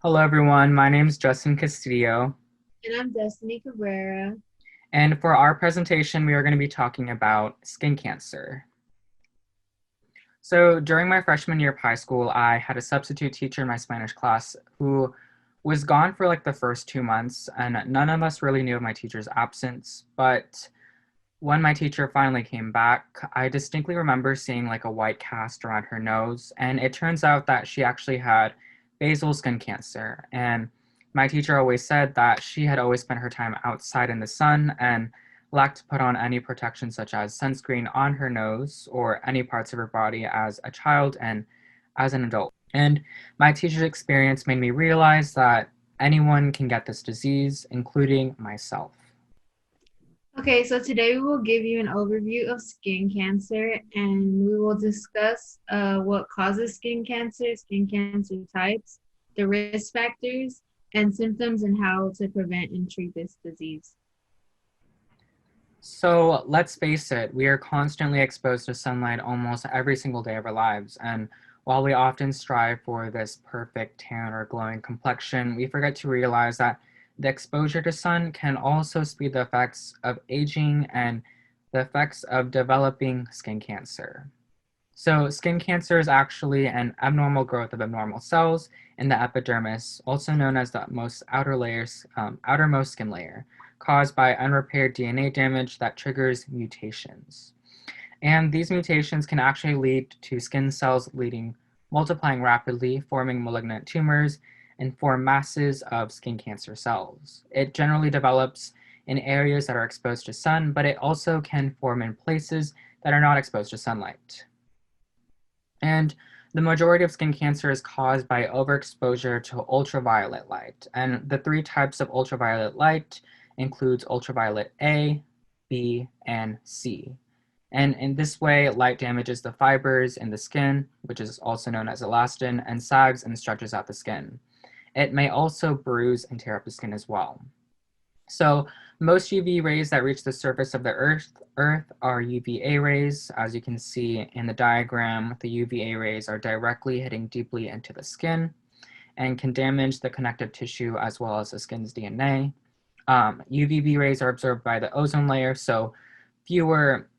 Hello, everyone. My name is Justin Castillo, And I'm Destiny Cabrera. and for our presentation, we are going to be talking about skin cancer. So, during my freshman year of high school, I had a substitute teacher in my Spanish class who was gone for like the first 2 months, and none of us really knew of my teacher's absence. But when my teacher finally came back, I distinctly remember seeing like a white cast around her nose, and it turns out that she actually had basal skin cancer. And my teacher always said that she had always spent her time outside in the sun and lacked to put on any protection such as sunscreen on her nose or any parts of her body as a child and as an adult. And my teacher's experience made me realize that anyone can get this disease, including myself. Okay, so today we will give you an overview of skin cancer and we will discuss what causes skin cancer types, the risk factors, and symptoms and how to prevent and treat this disease. So let's face it, we are constantly exposed to sunlight almost every single day of our lives. And while we often strive for this perfect tan or glowing complexion, we forget to realize that the exposure to sun can also speed the effects of aging and the effects of developing skin cancer. So, skin cancer is actually an abnormal growth of abnormal cells in the epidermis, also known as the most outermost skin layer, caused by unrepaired DNA damage that triggers mutations. And these mutations can actually lead to skin cells multiplying rapidly, forming malignant tumors, and form masses of skin cancer cells. It generally develops in areas that are exposed to sun, but it also can form in places that are not exposed to sunlight. And the majority of skin cancer is caused by overexposure to ultraviolet light. And the three types of ultraviolet light includes ultraviolet A, B, and C. And in this way, light damages the fibers in the skin, which is also known as elastin, and sags and stretches out the skin. It may also bruise and tear up the skin as well. So most UV rays that reach the surface of the Earth are UVA rays. As you can see in the diagram, the UVA rays are directly hitting deeply into the skin and can damage the connective tissue as well as the skin's DNA. UVB rays are absorbed by the ozone layer, so fewer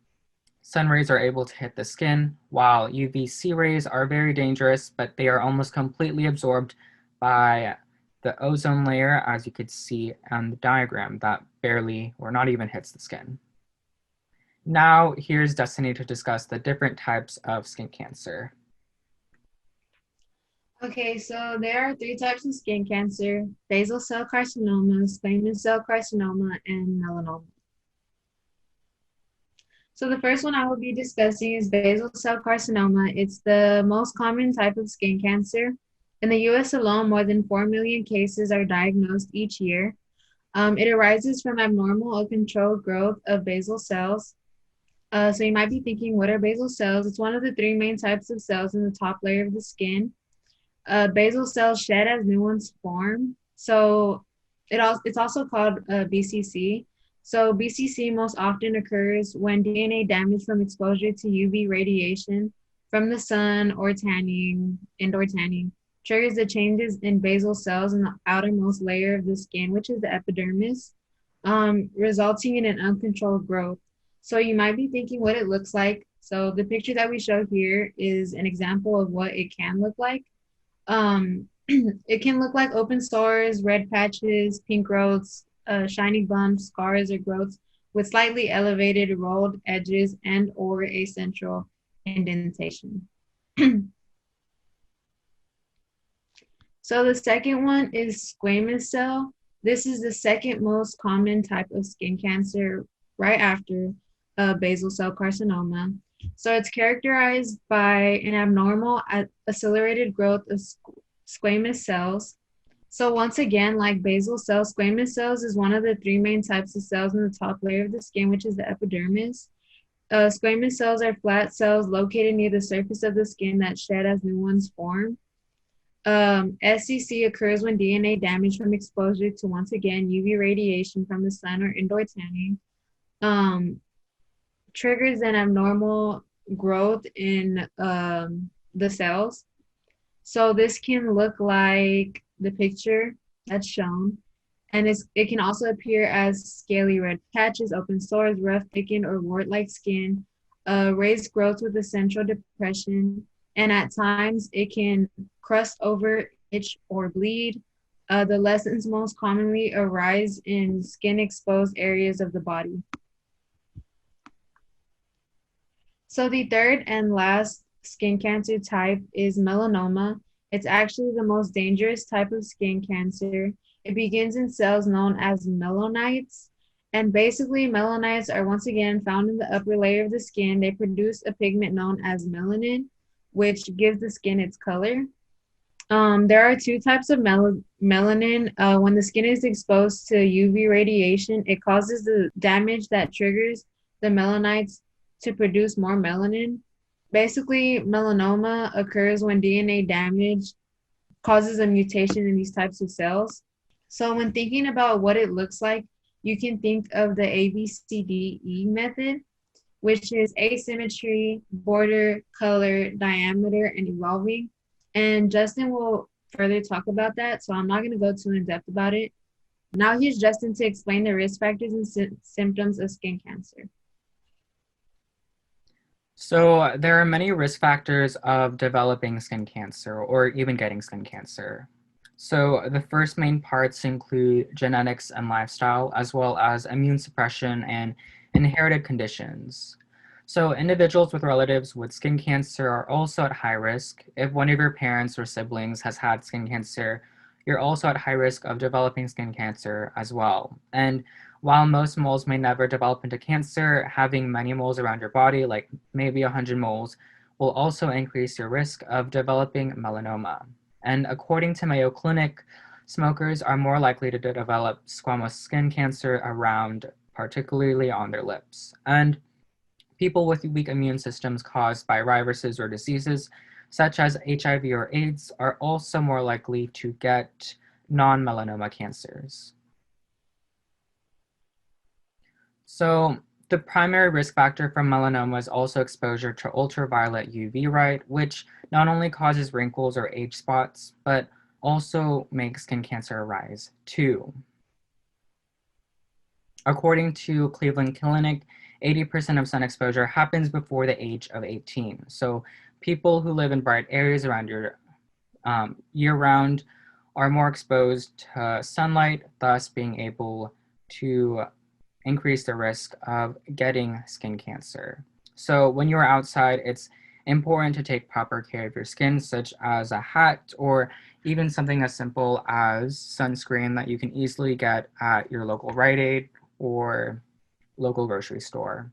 sun rays are able to hit the skin, while UVC rays are very dangerous, but they are almost completely absorbed by the ozone layer, as you could see on the diagram, that barely or not even hits the skin. Now, here's Destiny to discuss the different types of skin cancer. Okay, so there are three types of skin cancer: basal cell carcinoma, squamous cell carcinoma, and melanoma. So the first one I will be discussing is basal cell carcinoma. It's the most common type of skin cancer. In the US alone, more than 4 million cases are diagnosed each year. It arises from abnormal or controlled growth of basal cells. So you might be thinking, what are basal cells? It's one of the three main types of cells in the top layer of the skin. Basal cells shed as new ones form. So it's also called BCC. So BCC most often occurs when DNA damage from exposure to UV radiation from the sun or indoor tanning, triggers the changes in basal cells in the outermost layer of the skin, which is the epidermis, resulting in an uncontrolled growth. So you might be thinking what it looks like. So the picture that we show here is an example of what it can look like. It can look like open sores, red patches, pink growths, shiny bumps, scars, or growths with slightly elevated rolled edges and or a central indentation. So the second one is squamous cell. This is the second most common type of skin cancer right after basal cell carcinoma. So it's characterized by an abnormal accelerated growth of squamous cells. So once again, like basal cells, squamous cells is one of the three main types of cells in the top layer of the skin, which is the epidermis. Squamous cells are flat cells located near the surface of the skin that shed as new ones form. SCC occurs when DNA damage from exposure to, once again, UV radiation from the sun or indoor tanning triggers an abnormal growth in the cells. So this can look like the picture that's shown. And it can also appear as scaly red patches, open sores, rough, thickened, or wart-like skin, raised growth with a central depression, and at times it can crust over, itch, or bleed. The lesions most commonly arise in skin-exposed areas of the body. So the third and last skin cancer type is melanoma. It's actually the most dangerous type of skin cancer. It begins in cells known as melanocytes. And basically, melanocytes are once again found in the upper layer of the skin. They produce a pigment known as melanin, which gives the skin its color. There are two types of melanin. When the skin is exposed to UV radiation, it causes the damage that triggers the melanocytes to produce more melanin. Basically, melanoma occurs when DNA damage causes a mutation in these types of cells. So when thinking about what it looks like, you can think of the ABCDE method, which is asymmetry, border, color, diameter, and evolving. And Justin will further talk about that, so I'm not going to go too in depth about it. Now here's Justin to explain the risk factors and symptoms of skin cancer. So there are many risk factors of developing skin cancer or even getting skin cancer. So the first main parts include genetics and lifestyle, as well as immune suppression and inherited conditions. So individuals with relatives with skin cancer are also at high risk. If one of your parents or siblings has had skin cancer, you're also at high risk of developing skin cancer as well. And while most moles may never develop into cancer, having many moles around your body, like maybe 100 moles, will also increase your risk of developing melanoma. And according to Mayo Clinic, smokers are more likely to develop squamous skin cancer around, particularly on their lips. And people with weak immune systems caused by viruses or diseases, such as HIV or AIDS, are also more likely to get non-melanoma cancers. So the primary risk factor for melanoma is also exposure to ultraviolet UV light, which not only causes wrinkles or age spots, but also makes skin cancer arise too. According to Cleveland Clinic, 80% of sun exposure happens before the age of 18. So people who live in bright areas around year-round are more exposed to sunlight, thus being able to increase the risk of getting skin cancer. So when you're outside, it's important to take proper care of your skin, such as a hat or even something as simple as sunscreen that you can easily get at your local Rite Aid or local grocery store.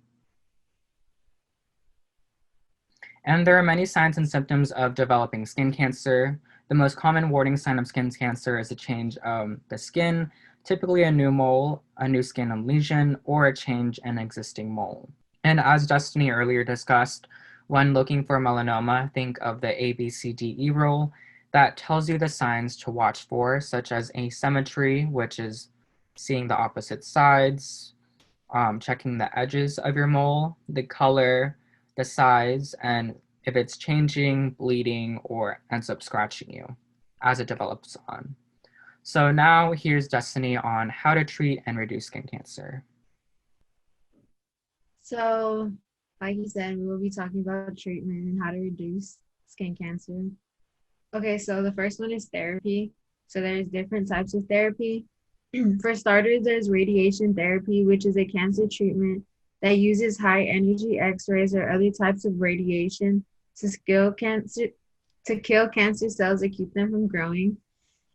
And there are many signs and symptoms of developing skin cancer. The most common warning sign of skin cancer is a change of the skin, typically a new mole, a new skin lesion, or a change in existing mole. And as Destiny earlier discussed, when looking for melanoma, think of the ABCDE rule that tells you the signs to watch for, such as asymmetry, which is seeing the opposite sides, checking the edges of your mole, the color, the size, and if it's changing, bleeding, or ends up scratching you as it develops on. So now here's Destiny on how to treat and reduce skin cancer. So, like you said, we will be talking about treatment and how to reduce skin cancer. Okay, so the first one is therapy. So there's different types of therapy. For starters, there's radiation therapy, which is a cancer treatment that uses high energy X-rays or other types of radiation to kill cancer cells and keep them from growing.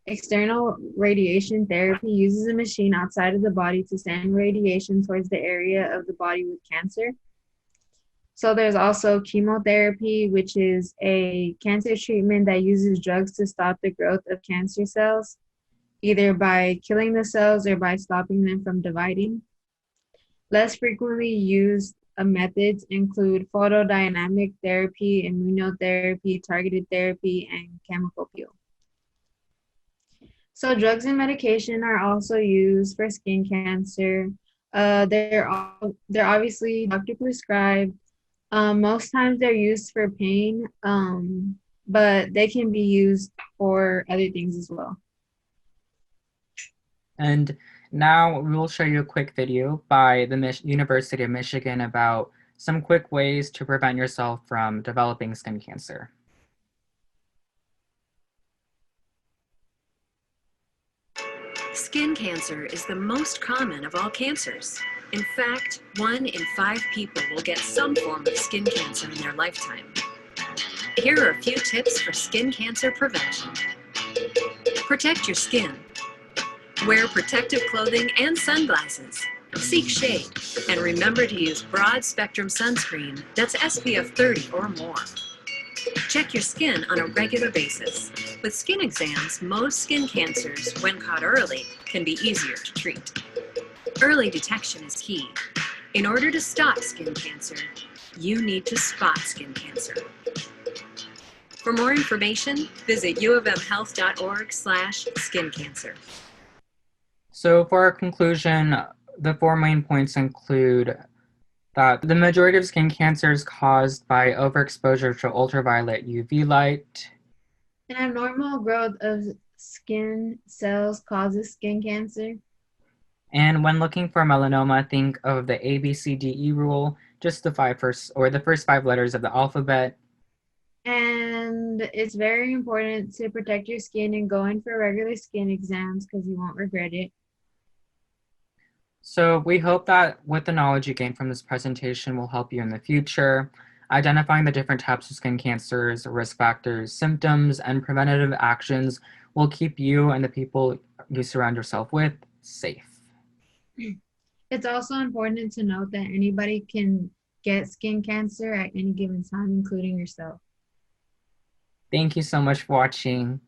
External radiation therapy uses a machine outside of the body to send radiation towards the area of the body with cancer. So there's also chemotherapy, which is a cancer treatment that uses drugs to stop the growth of cancer cells, either by killing the cells or by stopping them from dividing. Less frequently used methods include photodynamic therapy, immunotherapy, targeted therapy, and chemical peel. So drugs and medication are also used for skin cancer. They're obviously doctor prescribed. Most times they're used for pain, but they can be used for other things as well. And now we will show you a quick video by the University of Michigan about some quick ways to prevent yourself from developing skin cancer. Skin cancer is the most common of all cancers. In fact, 1 in 5 people will get some form of skin cancer in their lifetime. Here are a few tips for skin cancer prevention. Protect your skin. Wear protective clothing and sunglasses. Seek shade, and remember to use broad-spectrum sunscreen that's SPF 30 or more. Check your skin on a regular basis. With skin exams, most skin cancers, when caught early, can be easier to treat. Early detection is key. In order to stop skin cancer, you need to spot skin cancer. For more information, visit uofmhealth.org/skincancer. So for our conclusion, the 4 main points include that the majority of skin cancer is caused by overexposure to ultraviolet UV light. An abnormal growth of skin cells causes skin cancer. And when looking for melanoma, think of the ABCDE rule, just the first 5 letters of the alphabet. And it's very important to protect your skin and go in for regular skin exams because you won't regret it. So we hope that with the knowledge you gain from this presentation will help you in the future. Identifying the different types of skin cancers, risk factors, symptoms, and preventative actions will keep you and the people you surround yourself with safe. It's also important to note that anybody can get skin cancer at any given time, including yourself. Thank you so much for watching.